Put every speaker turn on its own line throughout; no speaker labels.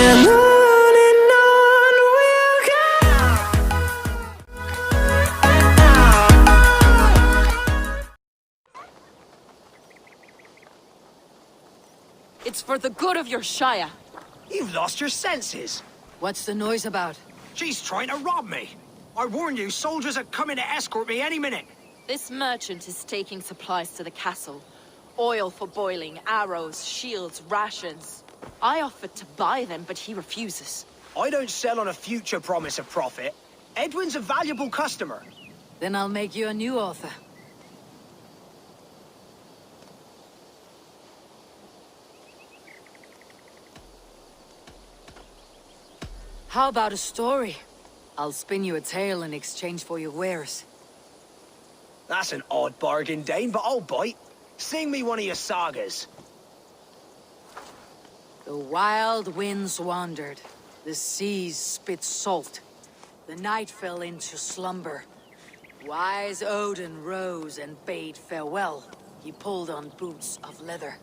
and on we'll go.
It's for the good of your Shire.
You've lost your senses.
What's the noise about?
She's trying to rob me. I warn you, soldiers are coming to escort me any minute.
This merchant is taking supplies to the castle. Oil for boiling, arrows, shields, rations. I offered to buy them, but he refuses.
I don't sell on a future promise of profit. Edwin's a valuable customer.
Then I'll make you a new author. How about a story? I'll spin you a tale in exchange for your wares.
That's an odd bargain, Dane, but I'll bite. Sing me one of your sagas.
The wild winds wandered. The seas spit salt. The night fell into slumber. Wise Odin rose and bade farewell. He pulled on boots of leather.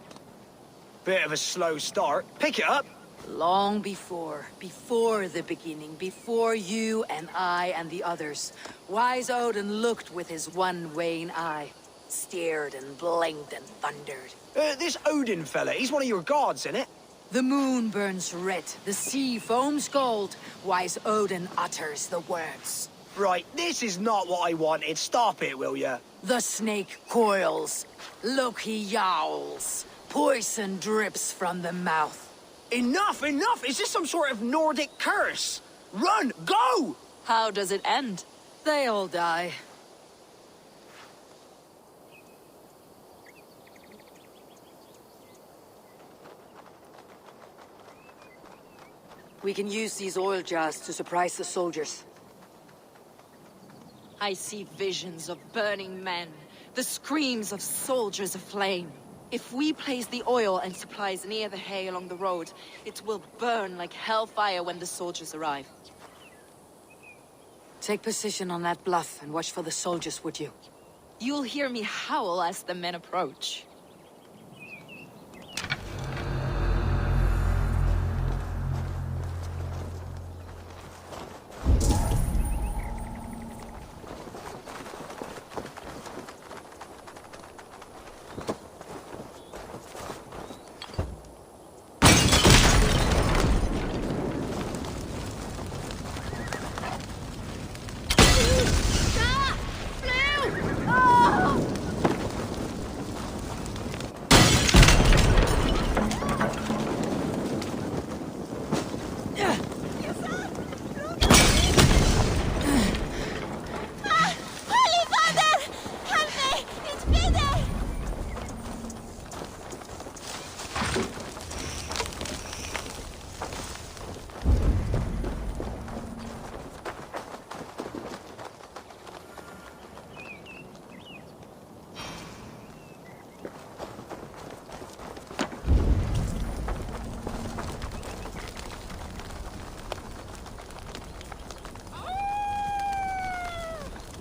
Bit of a slow start. Pick it up.
Long before the beginning, before you and I and the others, wise Odin looked with his one vain eye, stared and blinked and thundered.
This Odin fella, he's one of your gods, innit?
The moon burns red, the sea foams gold, wise Odin utters the words.
Right, this is not what I wanted. Stop it, will ya?
The snake coils, Loki yowls, poison drips from the mouth.
Enough, enough! Is this some sort of Nordic curse? Run! Go!
How does it end?
They all die. We can use these oil jars to surprise the soldiers.
I see visions of burning men, the screams of soldiers aflame. If we place the oil and supplies near the hay along the road, it will burn like hellfire when the soldiers arrive.
Take position on that bluff and watch for the soldiers, would you?
You'll hear me howl as the men approach.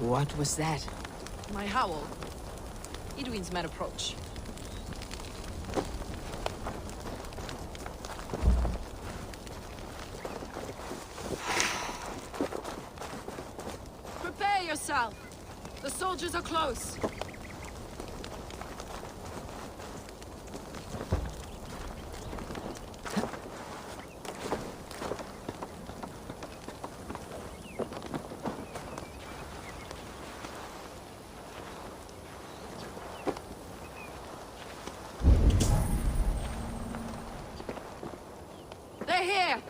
What was that?
My howl. Edwin's men approach. Prepare yourself! The soldiers are close! They're here!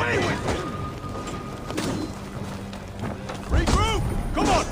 Away with it! Regroup! Come on!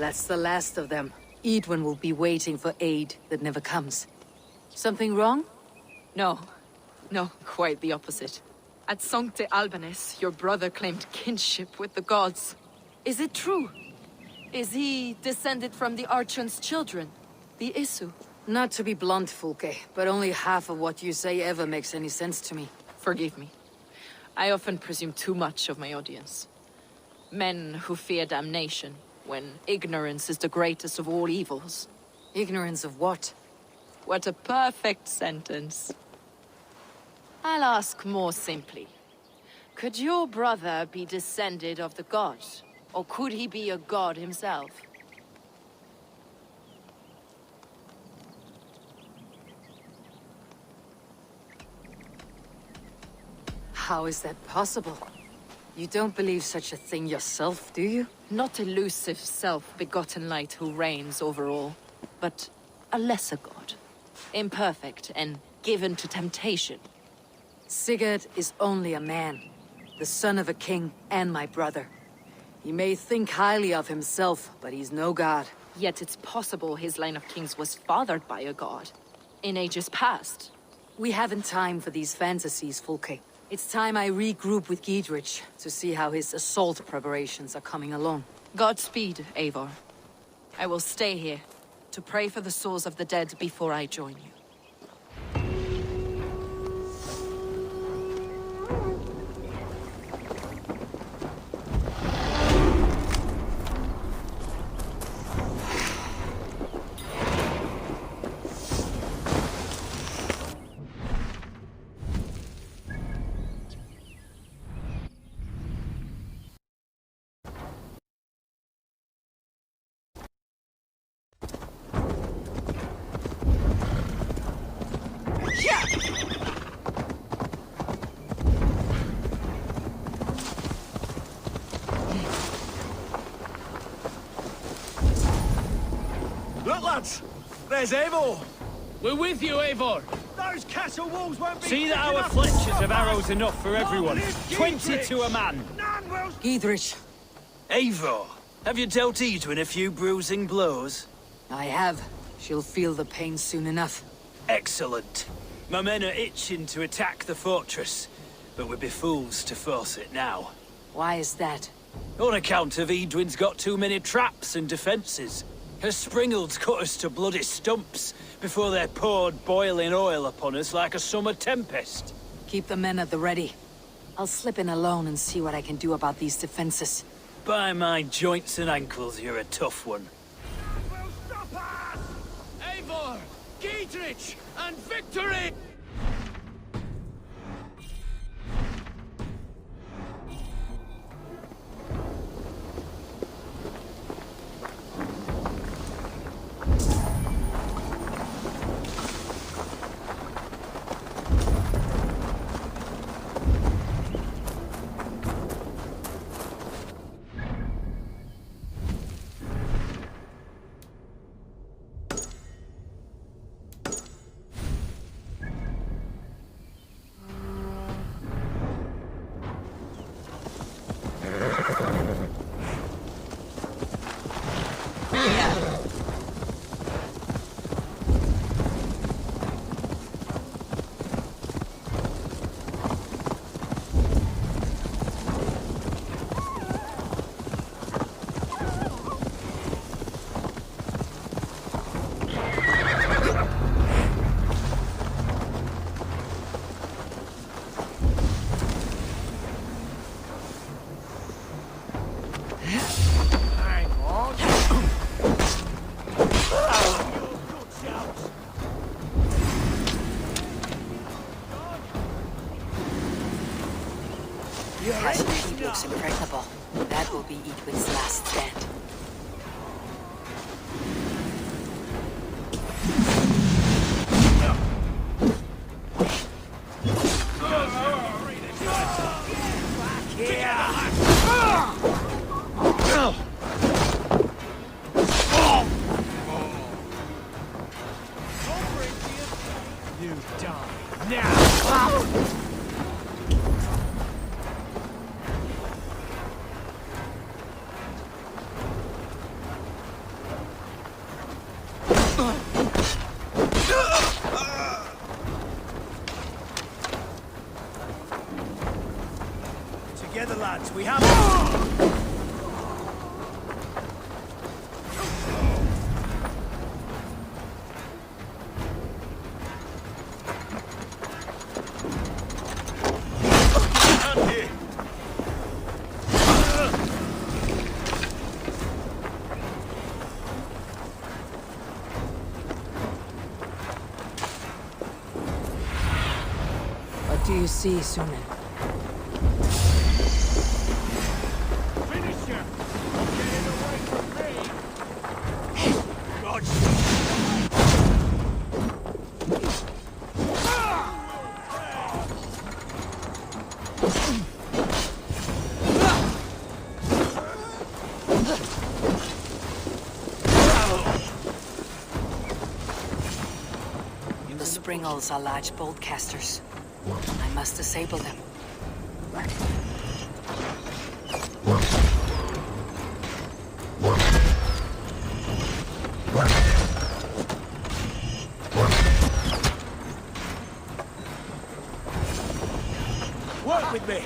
That's the last of them. Edwin will be waiting for aid that never comes. Something wrong?
No. No, quite the opposite. At Sancte Albanus, your brother claimed kinship with the gods. Is it true? Is he descended from the Archon's children? The Isu?
Not to be blunt, Fulke, but only half of what you say ever makes any sense to me.
Forgive me. I often presume too much of my audience. Men who fear damnation, when ignorance is the greatest of all evils.
Ignorance of what?
What a perfect sentence. I'll ask more simply. Could your brother be descended of the gods? Or could he be a god himself?
How is that possible? You don't believe such a thing yourself, do you?
Not elusive self-begotten light who reigns over all, but a lesser god. Imperfect and given to temptation.
Sigurd is only a man, the son of a king and my brother. He may think highly of himself, but he's no god.
Yet it's possible his line of kings was fathered by a god, in ages past.
We haven't time for these fantasies, Fulke. It's time I regroup with Giedrich to see how his assault preparations are coming along.
Godspeed, Eivor. I will stay here to pray for the souls of the dead before I join you.
Look, lads! There's Eivor!
We're with you, Eivor!
Those castle walls won't be...
See that
thick
our
enough
fletchers
to
have
stop
arrows
us.
enough for everyone.
Long live
20
Giedrich.
to a man.
None will...
Giedrich,
Eivor, have you dealt Edwin a few bruising blows?
I have. She'll feel the pain soon enough.
Excellent. My men are itching to attack the fortress, but we'd be fools to force it now.
Why is that?
On account of Edwin's got too many traps and defences. Her springalds cut us to bloody stumps before they poured boiling oil upon us like a summer tempest.
Keep the men at the ready. I'll slip in alone and see what I can do about these defenses.
By my joints and ankles, you're a tough one.
Will stop us!
Eivor! Dietrich! And victory!
He looks impregnable. That will be Edwin's last stand.
You die now! Together, lads, we have...
What do you see, Sunan?
Finisher! Getting away from me! God!
The springals are large bolt casters. I must disable them.
Work with me!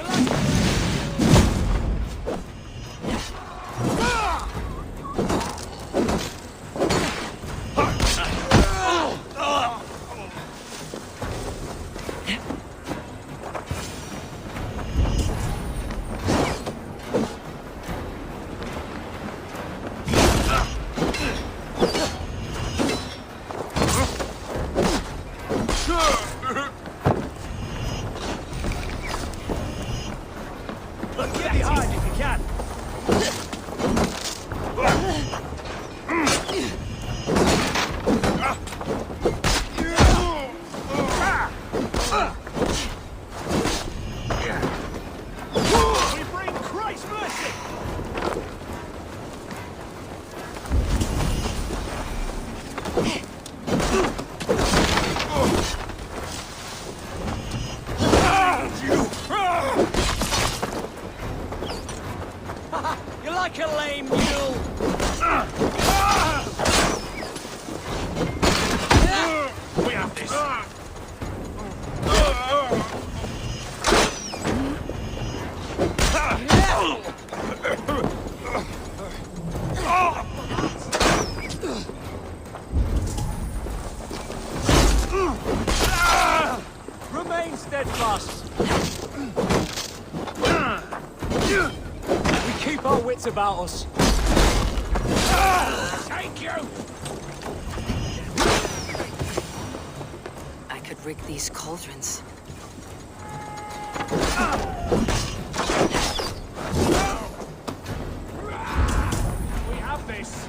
Get behind if you can! We bring Christ's mercy! You're like a lame mule! about us.
Thank you!
I could rig these cauldrons.
We have this.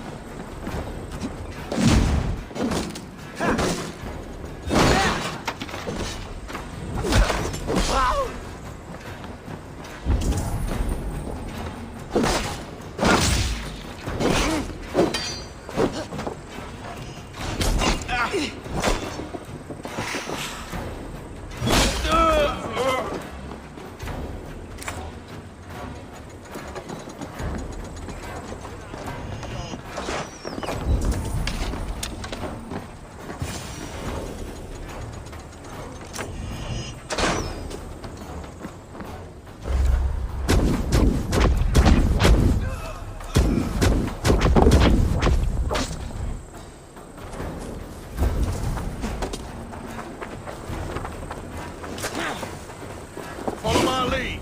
Follow my lead.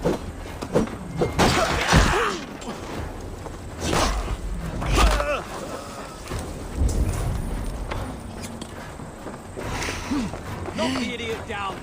Knock the idiot down.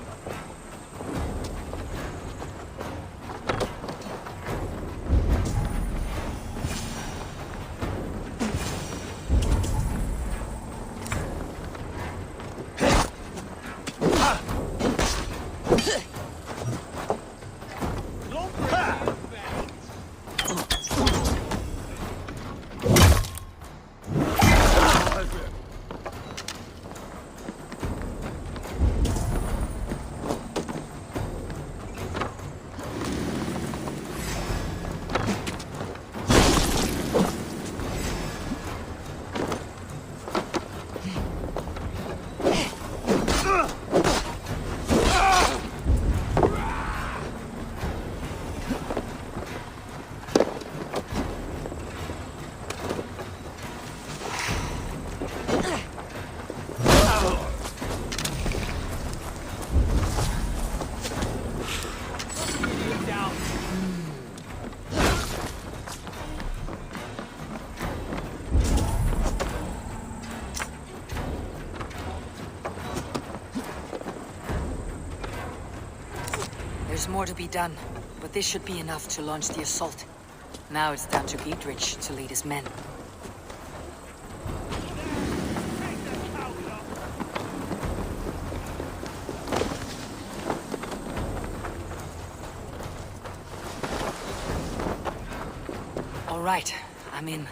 There's more to be done, but this should be enough to launch the assault. Now it's down to Dietrich to lead his men. All right, I'm in.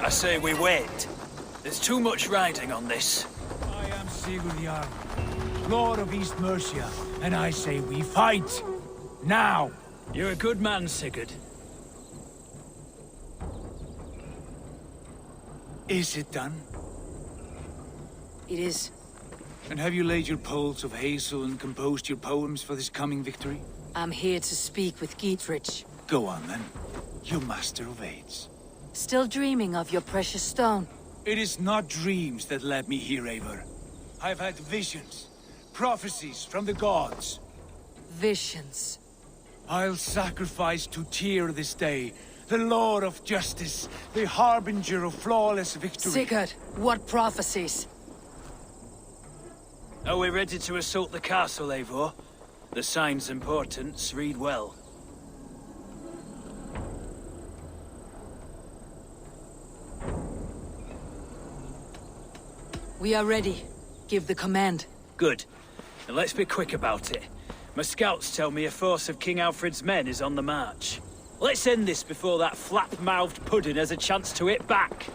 I say we wait. There's too much riding on this.
I am Sigurd, Lord of East Mercia, and I say we fight. Now!
You're a good man, Sigurd.
Is it done?
It is.
And have you laid your poles of hazel and composed your poems for this coming victory?
I'm here to speak with Dietrich.
Go on then, you master of aids.
Still dreaming of your precious stone?
It is not dreams that led me here, Eivor. I've had visions, prophecies from the gods.
Visions.
I'll sacrifice to Tyr this day, the Lord of Justice, the harbinger of flawless victory.
Sigurd, what prophecies?
Are we ready to assault the castle, Eivor? The signs and portents read well.
We are ready. Give the command.
Good. And let's be quick about it. My scouts tell me a force of King Alfred's men is on the march. Let's end this before that flap-mouthed pudding has a chance to hit back.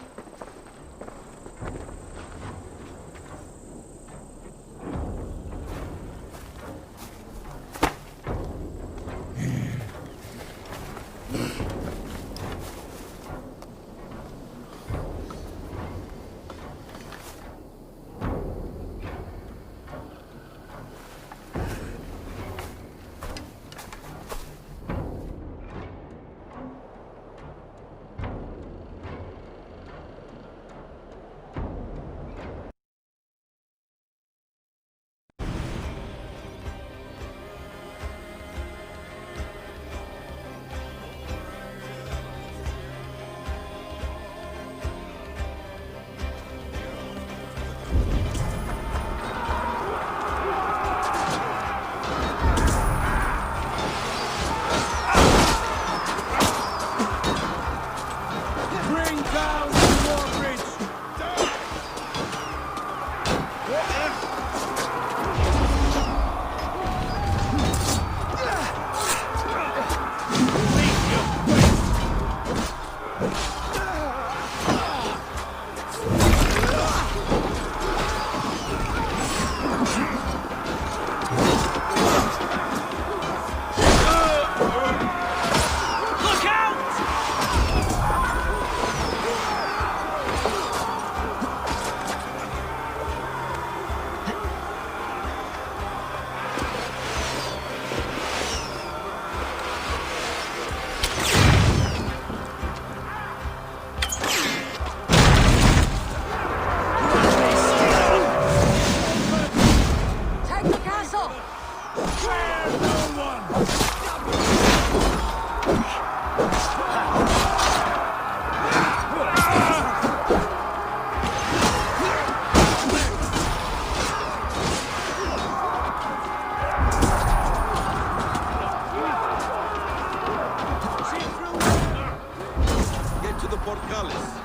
chalice.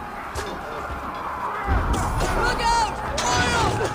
Look out! Oil!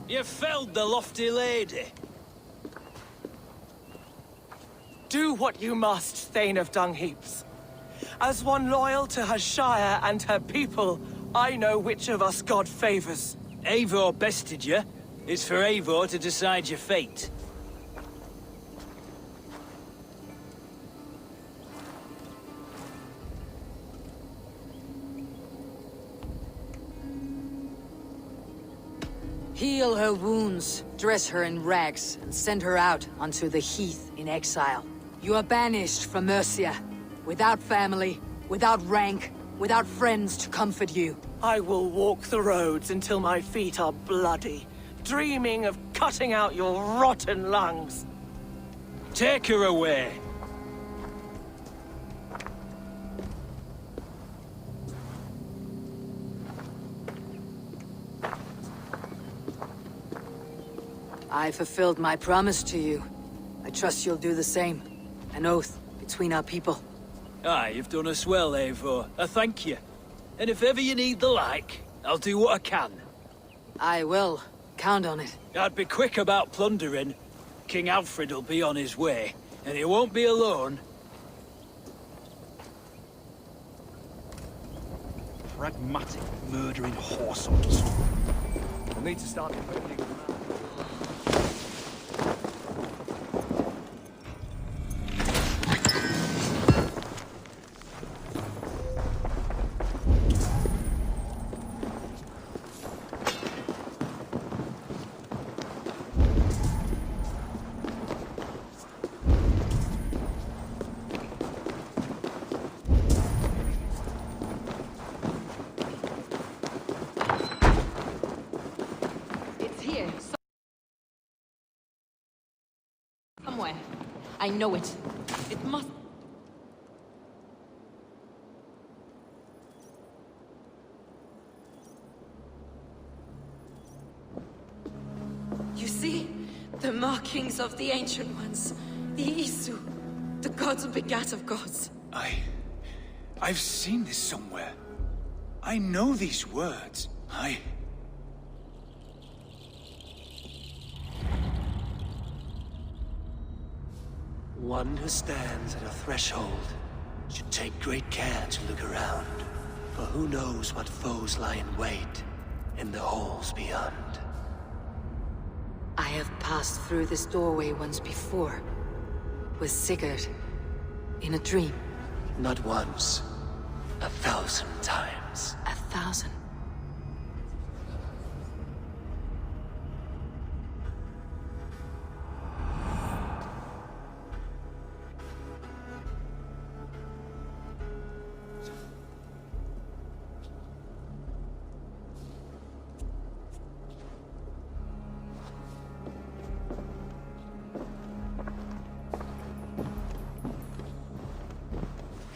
You felled the lofty lady.
Do what you must, Thane of Dungheaps. As one loyal to her shire and her people, I know which of us God favors.
Eivor bested you. It's for Eivor to decide your fate.
Heal her wounds, dress her in rags, and send her out onto the heath in exile. You are banished from Mercia, without family, without rank, without friends to comfort you.
I will walk the roads until my feet are bloody, dreaming of cutting out your rotten lungs.
Take her away.
I fulfilled my promise to you. I trust you'll do the same. An oath between our people.
Aye, you've done us well, Eivor. I thank you. And if ever you need the like, I'll do what I can.
I will. Count on it.
I'd be quick about plundering. King Alfred will be on his way, and he won't be alone.
Pragmatic, murdering whoresomes.
We'll need to start defending.
Somewhere. I know it. It must... You see? The markings of the Ancient Ones. The Isu. The gods begat of gods.
I've seen this somewhere. I know these words.
One who stands at a threshold should take great care to look around, for who knows what foes lie in wait in the halls beyond.
I have passed through this doorway once before. With Sigurd. In a dream.
Not once, 1,000 times.
1,000.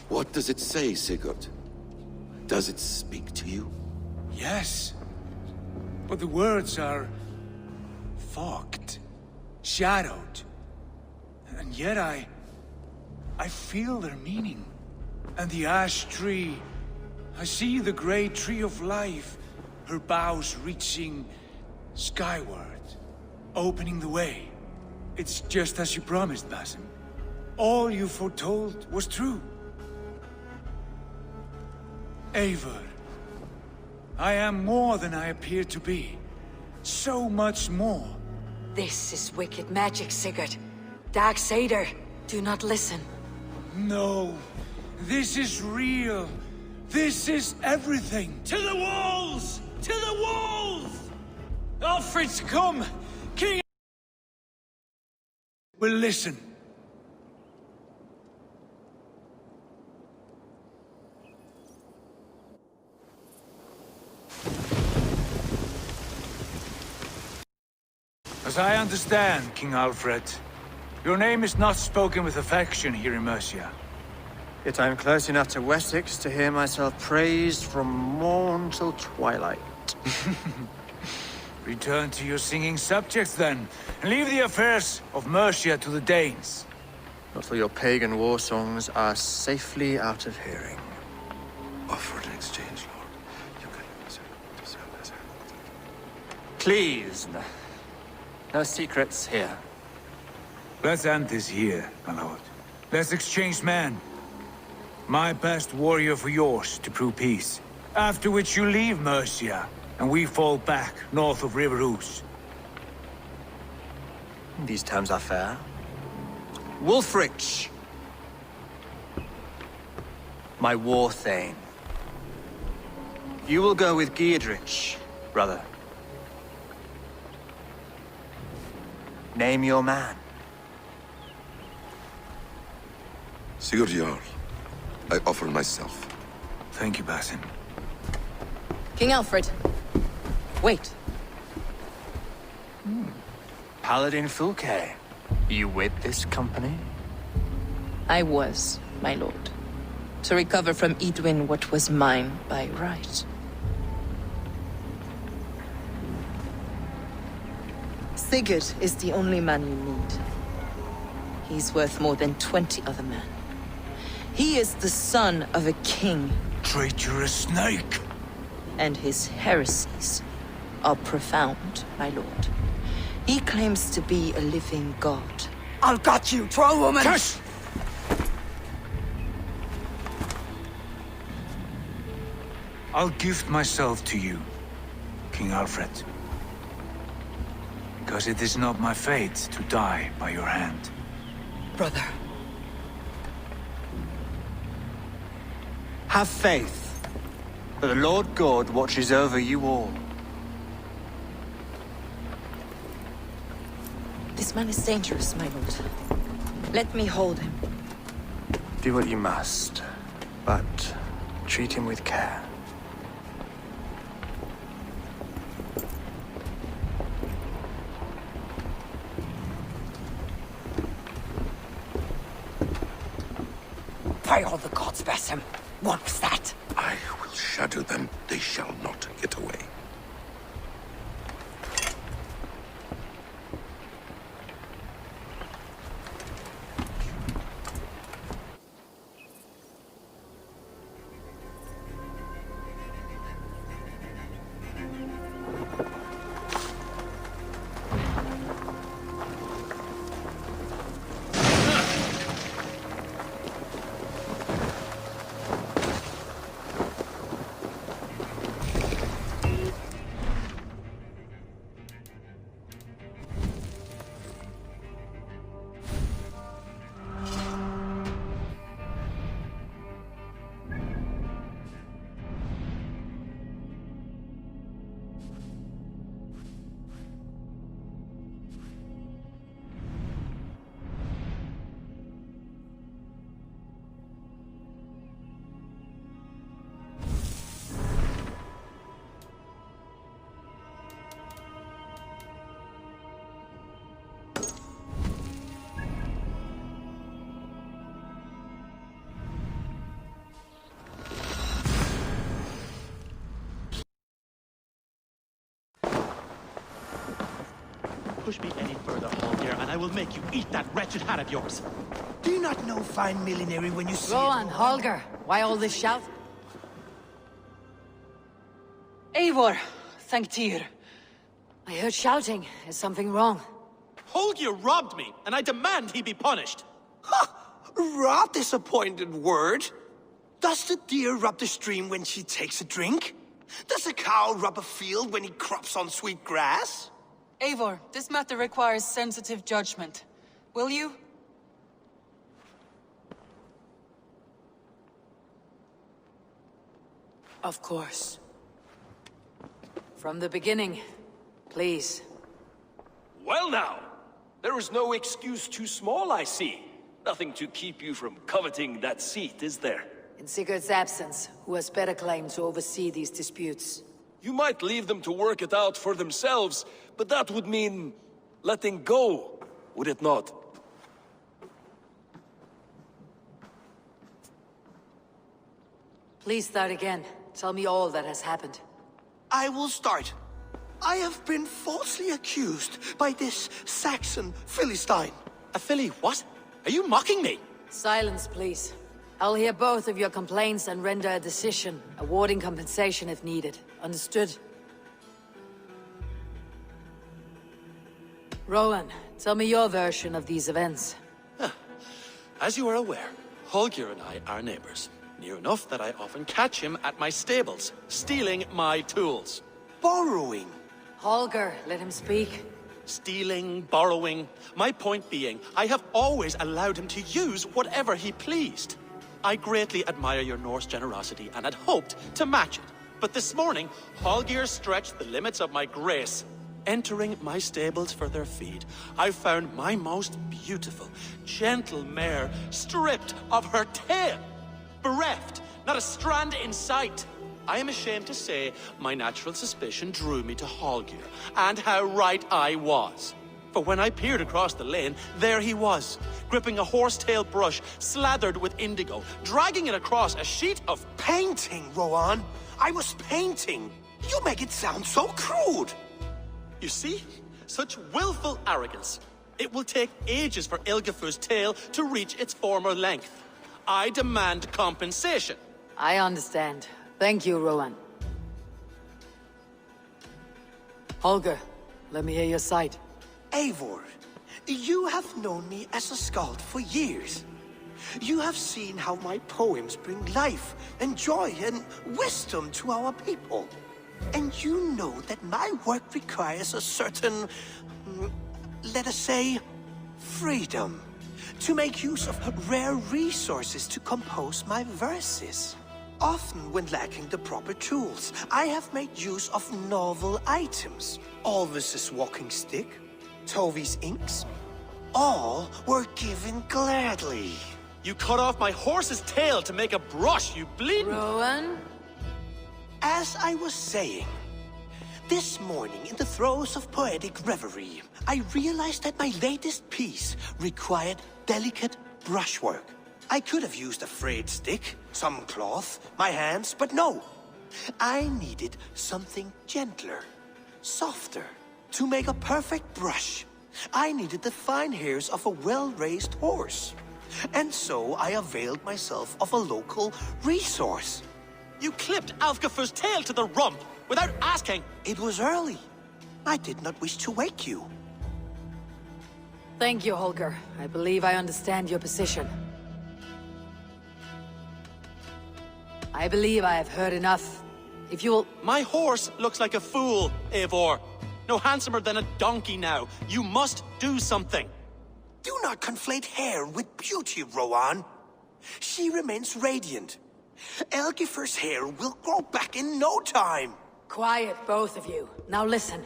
What does it say, Sigurd? Does it speak to you?
Yes. But the words are... fogged. Shadowed. And yet I feel their meaning. And the ash tree... I see the great tree of life, her boughs reaching skyward, opening the way. It's just as you promised, Basim. All you foretold was true. Eivor, I am more than I appear to be. So much more.
This is wicked magic, Sigurd. Dark Seder, do not listen.
No, this is real. This is everything.
To the walls! To the walls! Alfred's come! King...
Will listen. As I understand, King Alfred, your name is not spoken with affection here in Mercia.
Yet I am close enough to Wessex to hear myself praised from morn till twilight.
Return to your singing subjects, then, and leave the affairs of Mercia to the Danes.
Not till your pagan war songs are safely out of hearing.
Offer an exchange, Lord. You can...
Please, no secrets here.
Let's end this here, my lord. Let's exchange men. My best warrior for yours to prove peace. After which you leave Mercia, and we fall back north of River Ouse.
These terms are fair. Wulfrich! My war thane. You will go with Giedrich, brother. Name your man.
Sigurd Jarl, I offer myself.
Thank you, Basim.
King Alfred. Wait.
Paladin Fulke. You with this company?
I was, my lord. To recover from Edwin what was mine by right. Sigurd is the only man you need. He's worth more than 20 other men. He is the son of a king.
Traitorous snake!
And his heresies are profound, my lord. He claims to be a living god.
I'll got you, troll woman!
Curse! I'll gift myself to you, King Alfred. Because it is not my fate to die by your hand.
Brother.
Have faith, for the Lord God watches over you all.
This man is dangerous, my lord. Let me hold him.
Do what you must, but treat him with care.
By all the gods, Basim. What was that?
I will shadow them. They shall not get away.
Push me any further, Holger, and I will make you eat that wretched hat of yours.
Do you not know fine millinery when you see
Go on, Holger. Why all this shout? Eivor, thank Tyr. I heard shouting. Is something wrong?
Holger robbed me, and I demand he be punished.
Rot disappointed word. Does the deer rub the stream when she takes a drink? Does a cow rub a field when he crops on sweet grass?
Eivor, this matter requires sensitive judgment. Will you?
Of course. From the beginning, please.
Well now, there is no excuse too small, I see. Nothing to keep you from coveting that seat, is there?
In Sigurd's absence, who has better claim to oversee these disputes?
You might leave them to work it out for themselves, but that would mean letting go, would it not?
Please start again. Tell me all that has happened.
I will start. I have been falsely accused by this Saxon Philistine.
A Philly what? Are you mocking me?
Silence, please. I'll hear both of your complaints and render a decision, awarding compensation if needed. Understood? Rowan, tell me your version of these events.
As you are aware, Holger and I are neighbors. Near enough that I often catch him at my stables, stealing my tools.
Borrowing?
Holger, let him speak.
Stealing, borrowing. My point being, I have always allowed him to use whatever he pleased. I greatly admire your Norse generosity and had hoped to match it. But this morning, Holger stretched the limits of my grace. Entering my stables for their feed, I found my most beautiful, gentle mare stripped of her tail. Bereft, not a strand in sight. I am ashamed to say my natural suspicion drew me to Holger, and how right I was. For when I peered across the lane, there he was, gripping a horsetail brush slathered with indigo, dragging it across a sheet of
painting, Rowan. I was painting. You make it sound so crude.
You see? Such willful arrogance. It will take ages for Ilgafur's tail to reach its former length. I demand compensation.
I understand. Thank you, Rowan. Holger, let me hear your side.
Eivor, you have known me as a skald for years. You have seen how my poems bring life and joy and wisdom to our people. And you know that my work requires a certain, let us say, freedom. To make use of rare resources to compose my verses. Often when lacking the proper tools, I have made use of novel items. Alvis's walking stick, Tovi's inks. All were given gladly.
You cut off my horse's tail to make a brush, you bleeding...
Rowan?
As I was saying, this morning in the throes of poetic reverie, I realized that my latest piece required delicate brushwork. I could have used a frayed stick, some cloth, my hands, but no. I needed something gentler, softer. To make a perfect brush, I needed the fine hairs of a well-raised horse. And so I availed myself of a local resource.
You clipped Alfgafur's tail to the rump without asking.
It was early. I did not wish to wake you.
Thank you, Holger. I believe I understand your position. I believe I have heard enough. If you'll...
My horse looks like a fool, Eivor. No handsomer than a donkey now. You must do something.
Do not conflate hair with beauty, Rowan. She remains radiant. Elgifur's hair will grow back in no time.
Quiet, both of you. Now listen.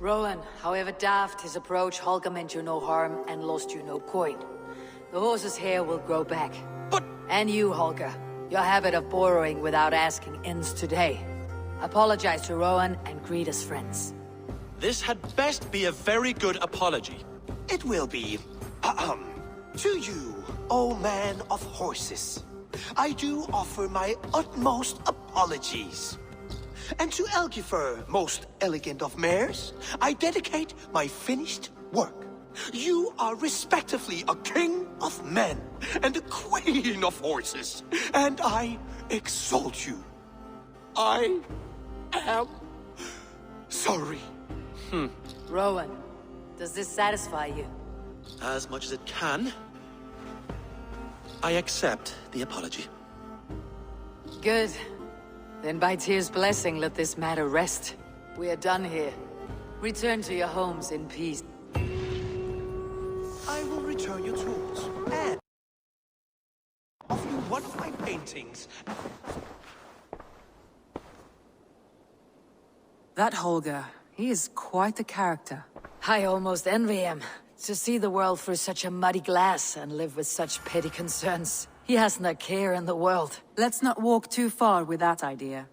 Rowan, however daft his approach, Holger meant you no harm and lost you no coin. The horse's hair will grow back.
But...
And you, Holger. Your habit of borrowing without asking ends today. Apologize to Rowan and greet as friends.
This had best be a very good apology.
It will be. To you, O man of horses, I do offer my utmost apologies. And to Elgifur, most elegant of mares, I dedicate my finished work. You are respectively a king of men and a queen of horses, and I exalt you. I am sorry.
Rowan, does this satisfy you?
As much as it can. I accept the apology.
Good. Then by Tyr's blessing, let this matter rest. We are done here. Return to your homes in peace.
I will return your tools and offer you one of my paintings.
That Holger, he is quite a character.
I almost envy him. To see the world through such a muddy glass and live with such petty concerns. He hasn't a care in the world.
Let's not walk too far with that idea.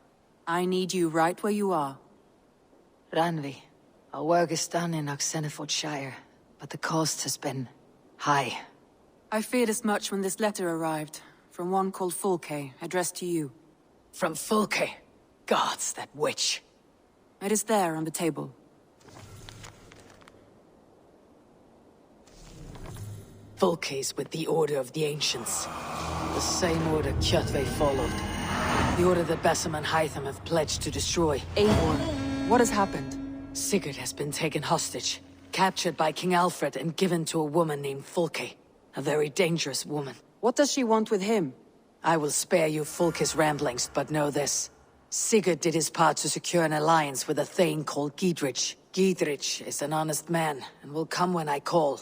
I need you right where you are.
Randvi, our work is done in Oxenfordshire, but the cost has been high.
I feared as much when this letter arrived, from one called Fulke, addressed to you.
From Fulke? Gods, that witch.
It is there on the table.
Fulke's with the Order of the Ancients. The same order Kjotve followed. The order that Basim and Hytham have pledged to destroy.
Eivor, what has happened?
Sigurd has been taken hostage, captured by King Alfred and given to a woman named Fulke. A very dangerous woman.
What does she want with him?
I will spare you Fulke's ramblings, but know this. Sigurd did his part to secure an alliance with a thane called Gidrich. Gidrich is an honest man, and will come when I call.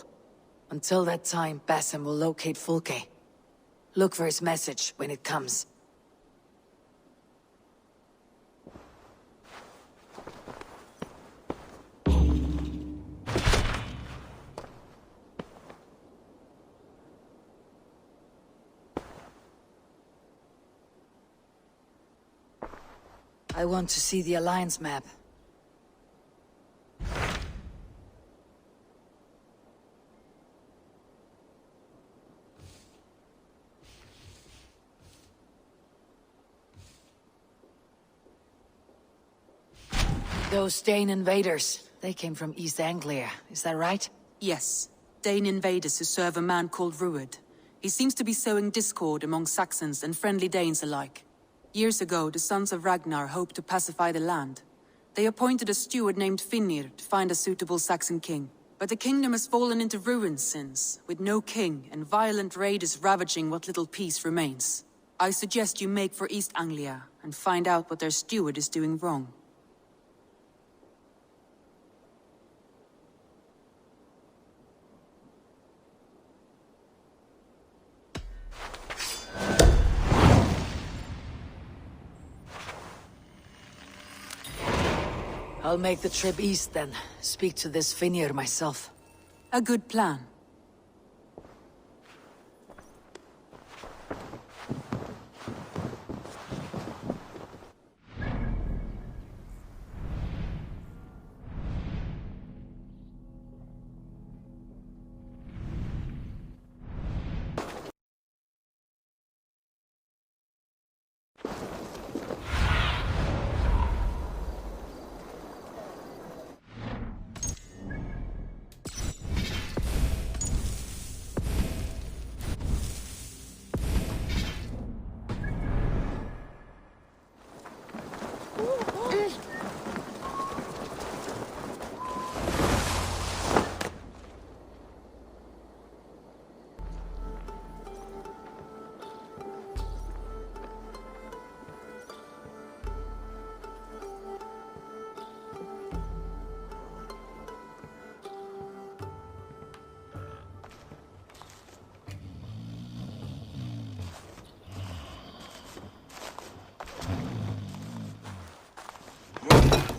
Until that time, Basim will locate Fulke. Look for his message when it comes. I want to see the Alliance map. Those Dane invaders, they came from East Anglia, is that right?
Yes. Dane invaders who serve a man called Rued. He seems to be sowing discord among Saxons and friendly Danes alike. Years ago, the sons of Ragnar hoped to pacify the land. They appointed a steward named Finnir to find a suitable Saxon king. But the kingdom has fallen into ruins since, with no king and violent raiders ravaging what little peace remains. I suggest you make for East Anglia and find out what their steward is doing wrong.
I'll make the trip east then. Speak to this Finnir myself.
A good plan.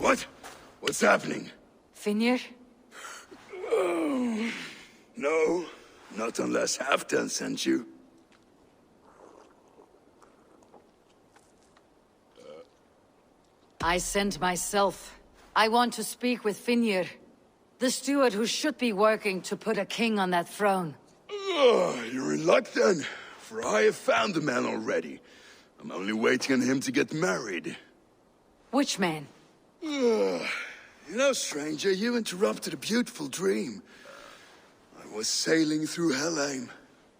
What? What's happening?
Finnir?
Oh, no, not unless Halfdan sent you.
I sent myself. I want to speak with Finnir, the steward who should be working to put a king on that throne.
You're in luck then, for I have found the man already. I'm only waiting on him to get married.
Which man?
You know, stranger, you interrupted a beautiful dream. I was sailing through Helheim,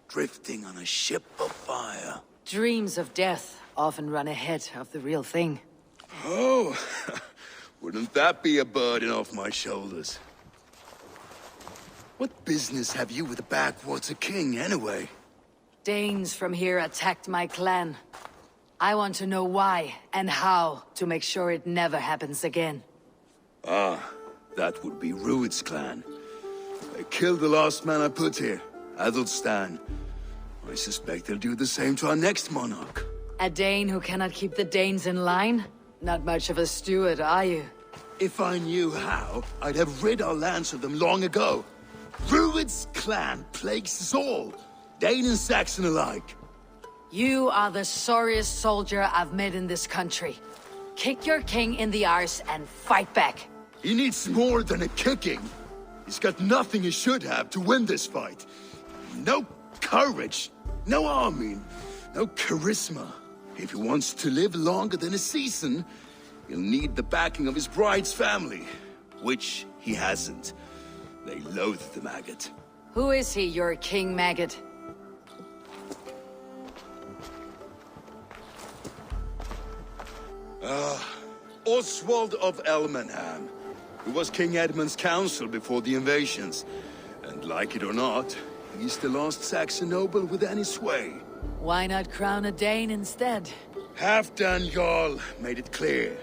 drifting on a ship of fire.
Dreams of death often run ahead of the real thing.
Oh, wouldn't that be a burden off my shoulders? What business have you with the backwater king, anyway?
Danes from here attacked my clan. I want to know why and how to make sure it never happens again.
Ah, that would be Rued's clan. They killed the last man I put here, Adelstan. I suspect they'll do the same to our next monarch.
A Dane who cannot keep the Danes in line? Not much of a steward, are you?
If I knew how, I'd have rid our lands of them long ago. Rued's clan plagues us all, Dane and Saxon alike.
You are the sorriest soldier I've met in this country. Kick your king in the arse and fight back.
He needs more than a kicking. He's got nothing he should have to win this fight. No courage, no army, no charisma. If he wants to live longer than a season, he'll need the backing of his bride's family, which he hasn't. They loathe the maggot.
Who is he, your king maggot?
Oswald of Elmenham, who was King Edmund's counsel before the invasions. And like it or not, he's the last Saxon noble with any sway.
Why not crown a Dane instead?
Halfdan Jarl made it clear.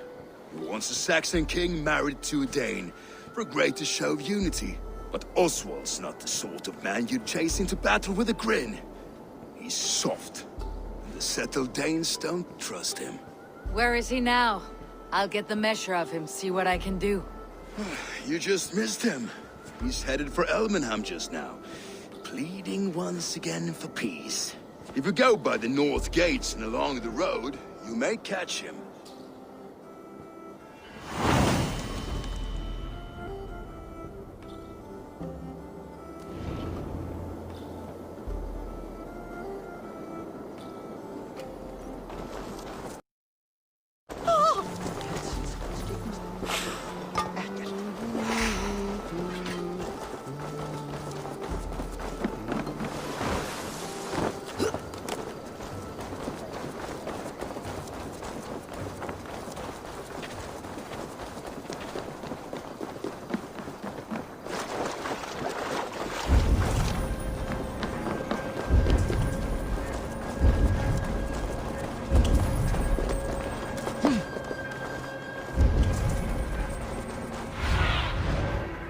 He wants a Saxon king married to a Dane, for a greater show of unity. But Oswald's not the sort of man you'd chase into battle with a grin. He's soft, and the settled Danes don't trust him.
Where is he now? I'll get the measure of him, see what I can do.
You just missed him. He's headed for Elmenham just now, pleading once again for peace. If you go by the north gates and along the road, you may catch him.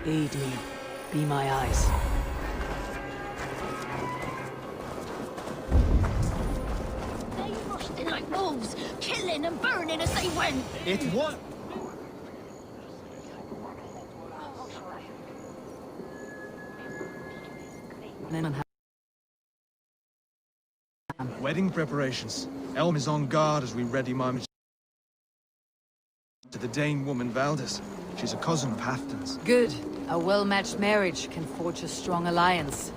Aid me. Be my eyes.
They rushed in like wolves, killing and burning as they went.
It was...
Wedding preparations. Elm is on guard as we ready my to the Dane woman Valdis. She's a cousin of Halfdan's.
Good. A well-matched marriage can forge a strong alliance.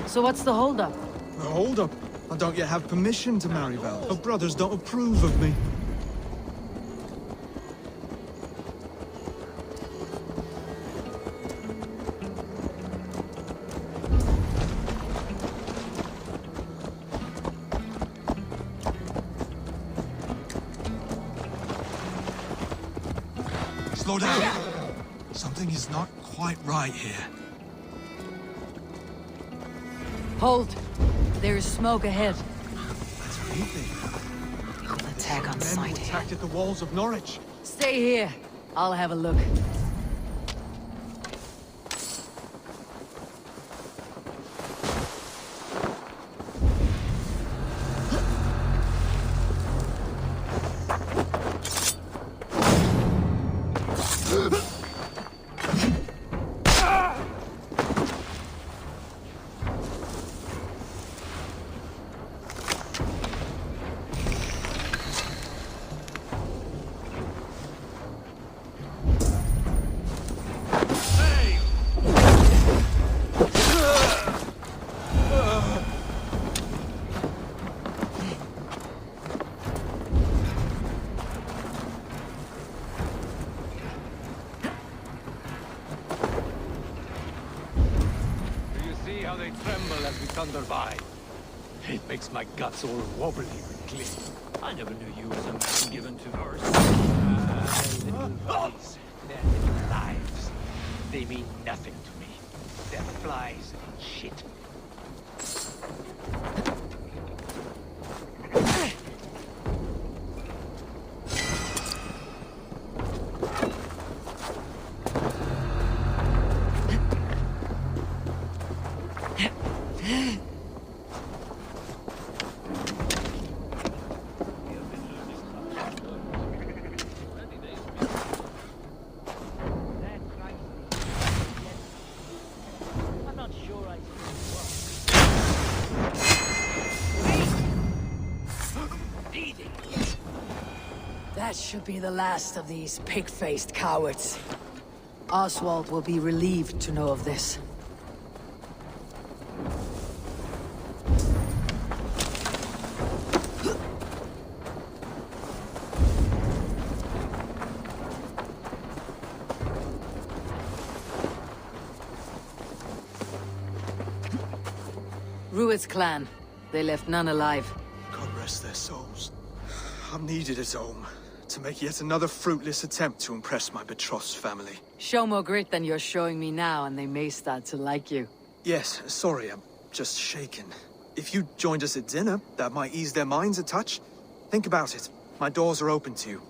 So what's the holdup?
Hold up. I don't yet have permission to marry Valdis. Her brothers don't approve of me.
Slow down. Something is not quite right here.
Hold. There is smoke ahead.
That's creepy.
We'll attack on
Men
sight.
who attacked at the walls of Norwich.
Stay here. I'll have a look.
They tremble as we thunder by. It makes my guts all wobbly with glee. I never knew you as a man given to verse. Little bodies, their little lives. They mean nothing to me. They're flies and shit.
That should be the last of these pig-faced cowards. Oswald will be relieved to know of this. Rued's clan. They left none alive.
God rest their souls. I'm needed at home to make yet another fruitless attempt to impress my betrothed family.
Show more grit than you're showing me now, and they may start to like you.
Yes, sorry, I'm just shaken. If you joined us at dinner, that might ease their minds a touch. Think about it. My doors are open to you.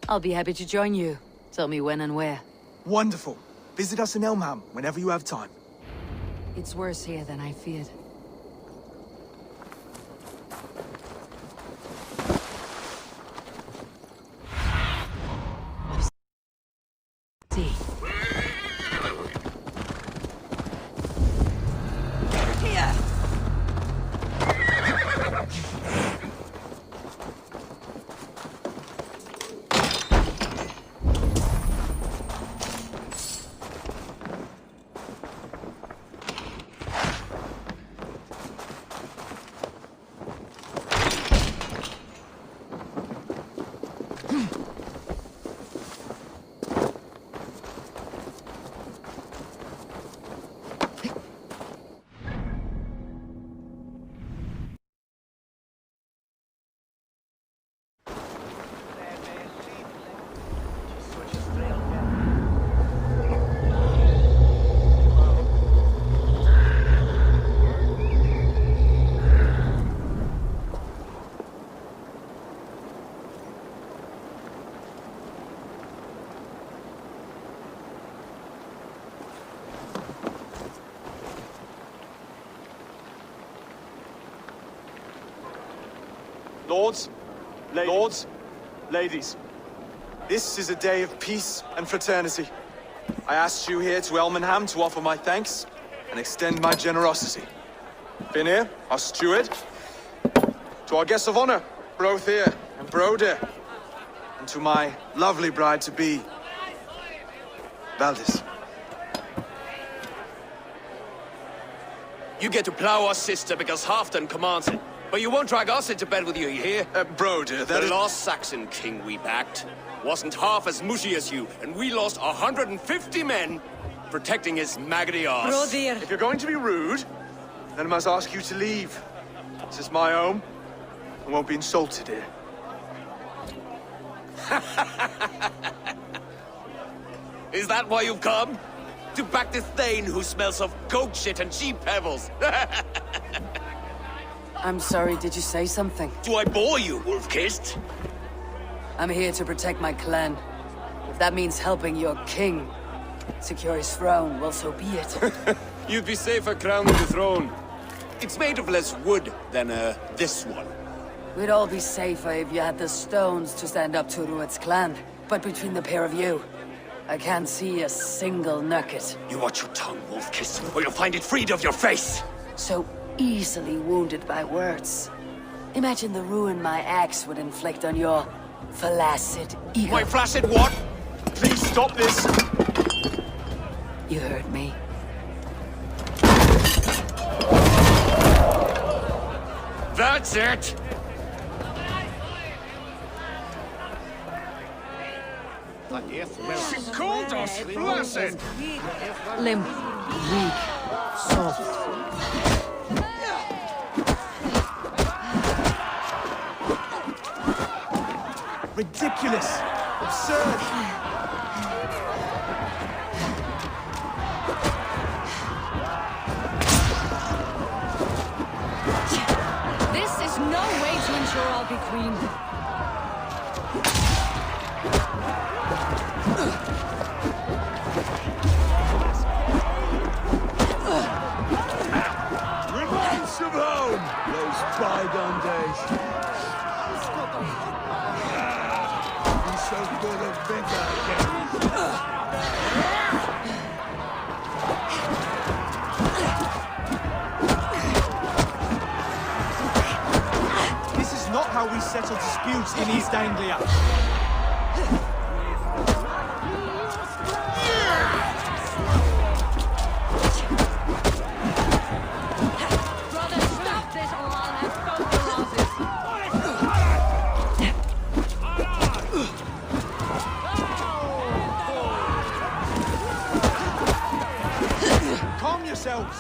I'll be happy to join you. Tell me when and where.
Wonderful. Visit us in Elmham whenever you have time.
It's worse here than I feared. See.
Here!
Lords, ladies, this is a day of peace and fraternity. I asked you here to Elmenham to offer my thanks and extend my generosity. Finir, our steward, to our guests of honor, Brothir and Brodir, and to my lovely bride-to-be, Valdis.
You get to plow us, sister, because Halfdan commands it. But you won't drag us into bed with you hear?
Brodir,
the last Saxon king we backed wasn't half as mushy as you, and we lost 150 men protecting his maggoty arse.
Brodir. If you're going to be rude, then I must ask you to leave. This is my home. I won't be insulted here.
Is that why you've come? To back this Thane who smells of goat shit and cheap pebbles?
I'm sorry, did you say something?
Do I bore you, wolf-kissed?
I'm here to protect my clan. If that means helping your king secure his throne, well, so be it.
You'd be safer crowning the throne. It's made of less wood than, this one.
We'd all be safer if you had the stones to stand up to Rued's clan. But between the pair of you, I can't see a single nugget.
You watch your tongue, wolf-kiss, or you'll find it freed of your face!
So easily wounded by words. Imagine the ruin my axe would inflict on your flaccid ego.
My flaccid what?
Please stop this!
You heard me.
That's it!
She called us flaccid!
Limp, weak, soft.
Ridiculous! Absurd!
This is no way to ensure I'll be queen.
Reminds of home! Those bygone days. Be so good of vigor again.
This is not how we settle disputes in East Anglia. Calm yourselves!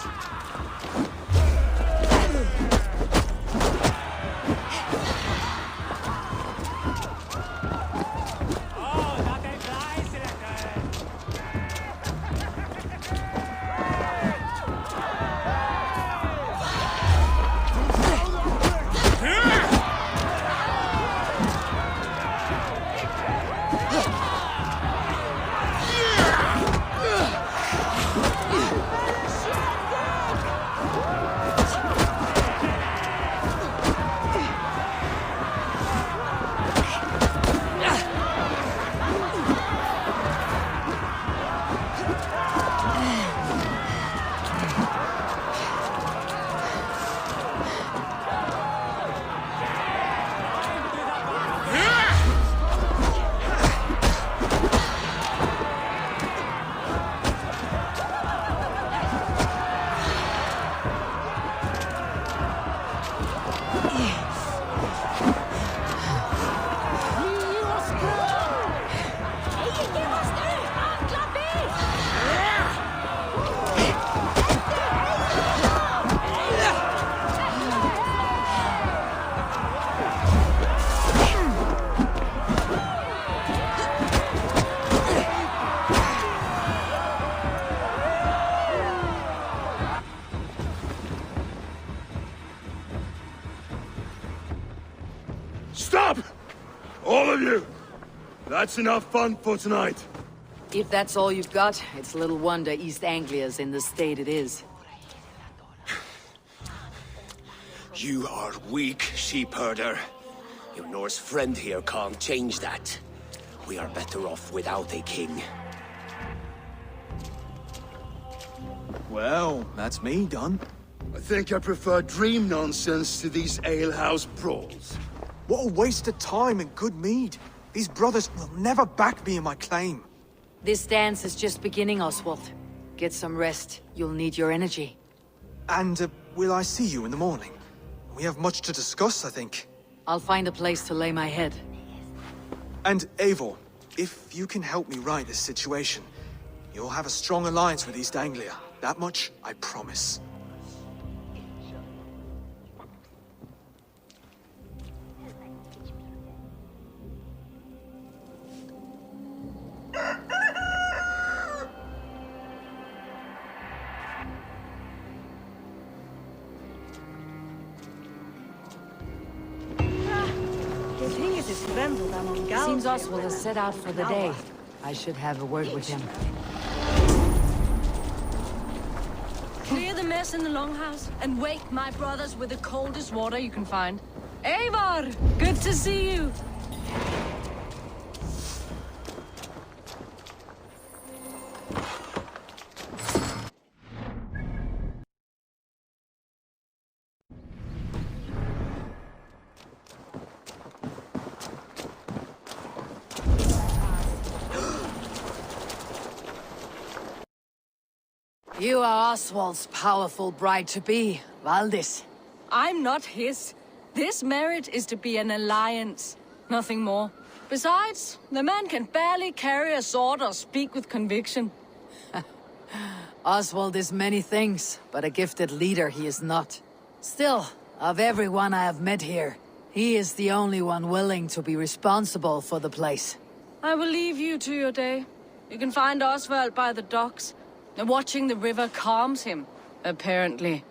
Stop! All of you! That's enough fun for tonight.
If that's all you've got, it's little wonder East Anglia's in the state it is.
You are weak, sheep herder. Your Norse friend here can't change that. We are better off without a king.
Well, that's me done.
I think I prefer dream nonsense to these alehouse brawls.
What a waste of time and good mead. These brothers will never back me in my claim.
This dance is just beginning, Oswald. Get some rest. You'll need your energy.
And, will I see you in the morning? We have much to discuss, I think.
I'll find a place to lay my head.
And, Eivor, if you can help me right this situation, you'll have a strong alliance with East Anglia. That much, I promise.
Seems Oswald has set out for the day. I should have a word with him.
Clear the mess in the longhouse and wake my brothers with the coldest water you can find. Eivor! Good to see you!
You are Oswald's powerful bride-to-be, Valdis.
I'm not his. This marriage is to be an alliance, nothing more. Besides, the man can barely carry a sword or speak with conviction.
Oswald is many things, but a gifted leader he is not. Still, of everyone I have met here, he is the only one willing to be responsible for the place.
I will leave you to your day. You can find Oswald by the docks. Watching the river calms him, apparently.